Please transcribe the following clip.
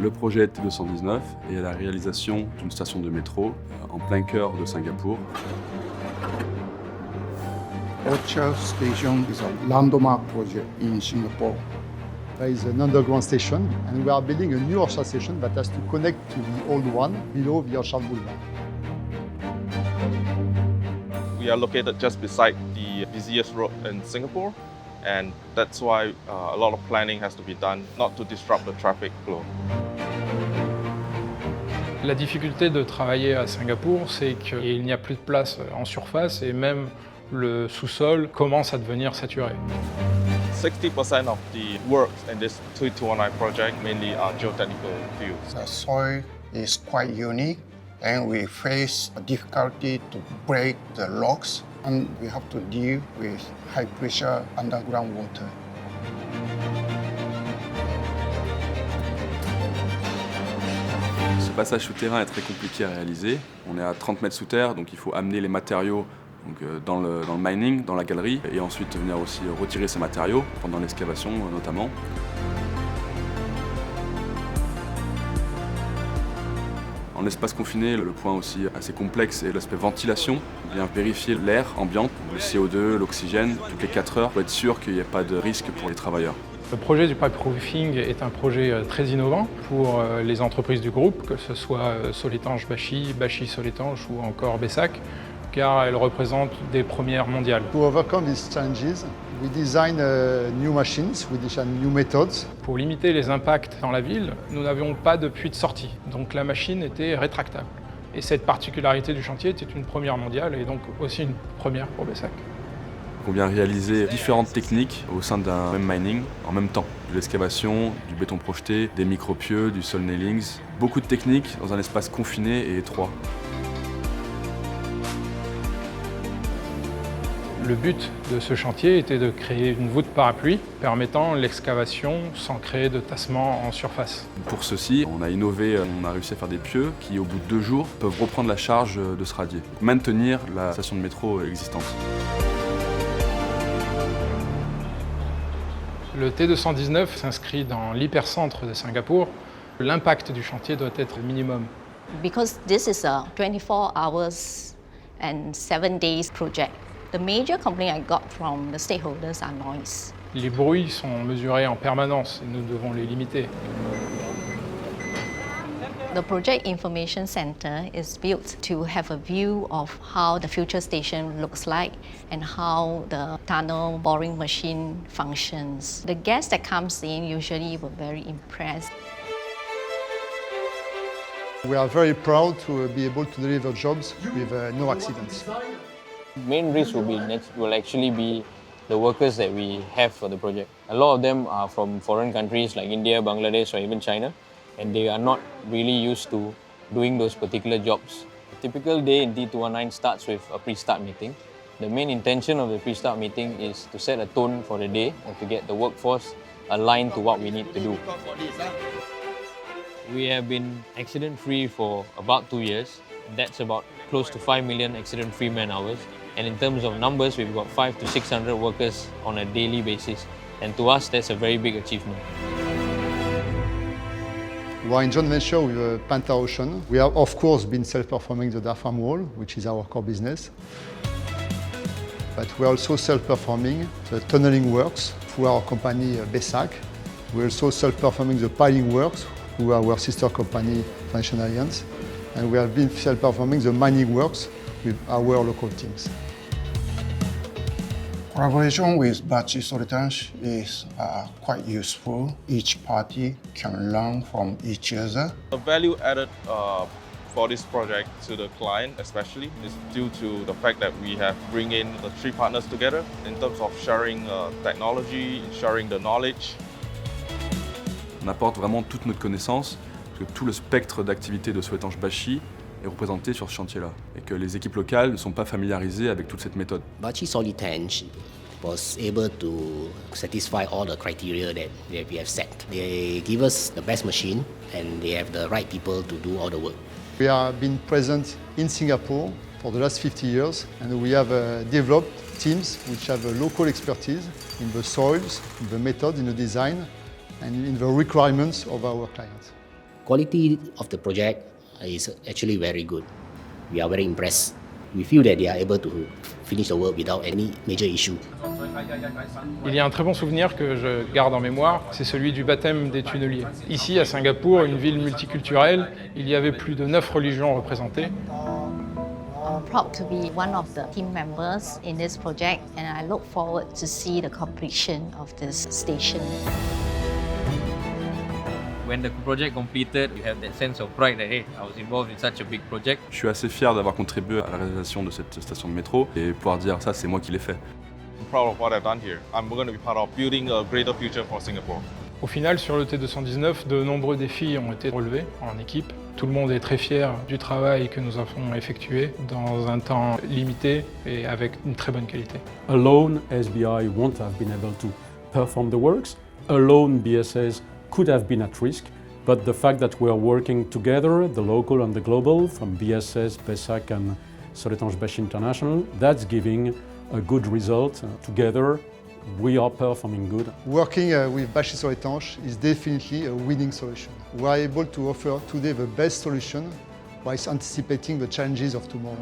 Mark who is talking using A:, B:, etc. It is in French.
A: Le projet T219 est la réalisation d'une station de métro en plein cœur de Singapour.
B: Orchard Station is a landmark project in Singapore.
C: There is an underground station, and we are building a new Orchard station that has to connect to the old one below the Orchard Boulevard.
D: We are located just beside the busiest road in Singapore, and that's why a lot of planning has to be done not to disrupt the traffic flow.
E: La difficulté de travailler à Singapour, c'est qu'il n'y a plus de place en surface et même le sous-sol commence à devenir saturé.
D: 60% of the works in this T219 project mainly are geotechnical fields.
B: The soil is quite unique, and we face a difficulty to break the rocks, and we have to deal with high pressure underground water.
A: Ce passage souterrain est très compliqué à réaliser. On est à 30 mètres sous terre, donc il faut amener les matériaux dans le mining, dans la galerie, et ensuite venir aussi retirer ces matériaux pendant l'excavation notamment. En espace confiné, le point aussi assez complexe est l'aspect ventilation. On vient vérifier l'air ambiant, le CO2, l'oxygène, toutes les 4 heures pour être sûr qu'il n'y ait pas de risque pour les travailleurs.
E: Le projet du pipeproofing est un projet très innovant pour les entreprises du groupe, que ce soit Soletanche Bachy, Bachy Soletanche ou encore Bessac, car elles représentent des premières mondiales.
C: To overcome these challenges, we design new machines, we design new methods.
E: Pour limiter les impacts dans la ville, nous n'avions pas de puits de sortie, donc la machine était rétractable. Et cette particularité du chantier était une première mondiale et donc aussi une première pour Bessac.
A: On vient réaliser différentes techniques au sein d'un même mining en même temps. De l'excavation, du béton projeté, des micropieux, du soil nailings. Beaucoup de techniques dans un espace confiné et étroit.
E: Le but de ce chantier était de créer une voûte parapluie permettant l'excavation sans créer de tassement en surface.
A: Pour ceci, on a innové, on a réussi à faire des pieux qui, au bout de 2 jours, peuvent reprendre la charge de ce radier, maintenir la station de métro existante.
E: Le T219 s'inscrit dans l'hypercentre de Singapour. L'impact du chantier doit être minimum.
F: Because this is a 24 hours and 7 days project, the major complaint I got from the stakeholders are noise.
E: Les bruits sont mesurés en permanence et nous devons les limiter.
F: The Project Information Center is built to have a view of how the future station looks like and how the tunnel boring machine functions. The guests that comes in usually were very impressed.
C: We are very proud to be able to deliver jobs with no accidents.
G: Main risk will actually be the workers that we have for the project. A lot of them are from foreign countries like India, Bangladesh, or even China, and they are not really used to doing those particular jobs. A typical day in T219 starts with a pre-start meeting. The main intention of the pre-start meeting is to set a tone for the day and to get the workforce aligned to what we need to do. We have been accident-free for about 2 years. That's about close to 5 million accident-free man-hours. And in terms of numbers, we've got 500 to 600 workers on a daily basis. And to us, that's a very big achievement.
C: We are in joint venture with Panther Ocean. We have, of course, been self-performing the diaphragm wall, which is our core business. But we are also self-performing the tunneling works through our company Bessac. We are also self-performing the piling works through our sister company Financial Alliance. And we have been self-performing the mining works with our local teams.
B: Collaboration with Bachy Soletanche is quite useful. Each party can learn from each other.
D: The value added for this project to the client especially is due to the fact that we have bring in the 3 partners together in terms of sharing technology, sharing the knowledge.
A: On apporte vraiment toute notre connaissance, parce que tout le spectre d'activité de Soletanche Bachy est représenté sur ce chantier-là, et que les équipes locales ne sont pas familiarisées avec toute cette méthode.
H: Bachy Soletanche was able to satisfy all the criteria that we have set. They give us the best machine and they have the right people to do all the work.
C: We have been present in Singapore for the last 50 years, and we have developed teams which have a local expertise in the soils, in the method, in the design, and in the requirements of our clients.
H: quality of the project is actually very good. We are very impressed. We feel that they are able to finish the work without any major issue.
E: Il y a un très bon souvenir que je garde en mémoire, c'est celui du baptême des tunneliers. Ici, à Singapour, une ville multiculturelle, il y avait plus de 9 religions représentées.
F: I'm proud to be one of the team members in this project, and I look forward to see the completion of this station.
G: When the project completed, you have that sense of pride that, hey, I was involved in such a big project.
A: Je suis assez fier d'avoir contribué à la réalisation de cette station de métro et pouvoir dire ça, c'est moi qui l'ai fait.
D: I'm proud of what I've done here. I'm going to be part of building a greater future for Singapore.
E: Au final, sur le T219, de nombreux défis ont été relevés en équipe. Tout le monde est très fier du travail que nous avons effectué dans un temps limité et avec une très bonne qualité.
I: Alone, SBI won't have been able to perform the works. Alone, BSS could have been at risk. But the fact that we are working together, the local and the global, from BSS, BESAC and Soletanche-Bachy International, that's giving a good result. Together, we are performing good.
C: Working with Bachy Soletanche is definitely a winning solution. We are able to offer today the best solution whilst anticipating the challenges of tomorrow.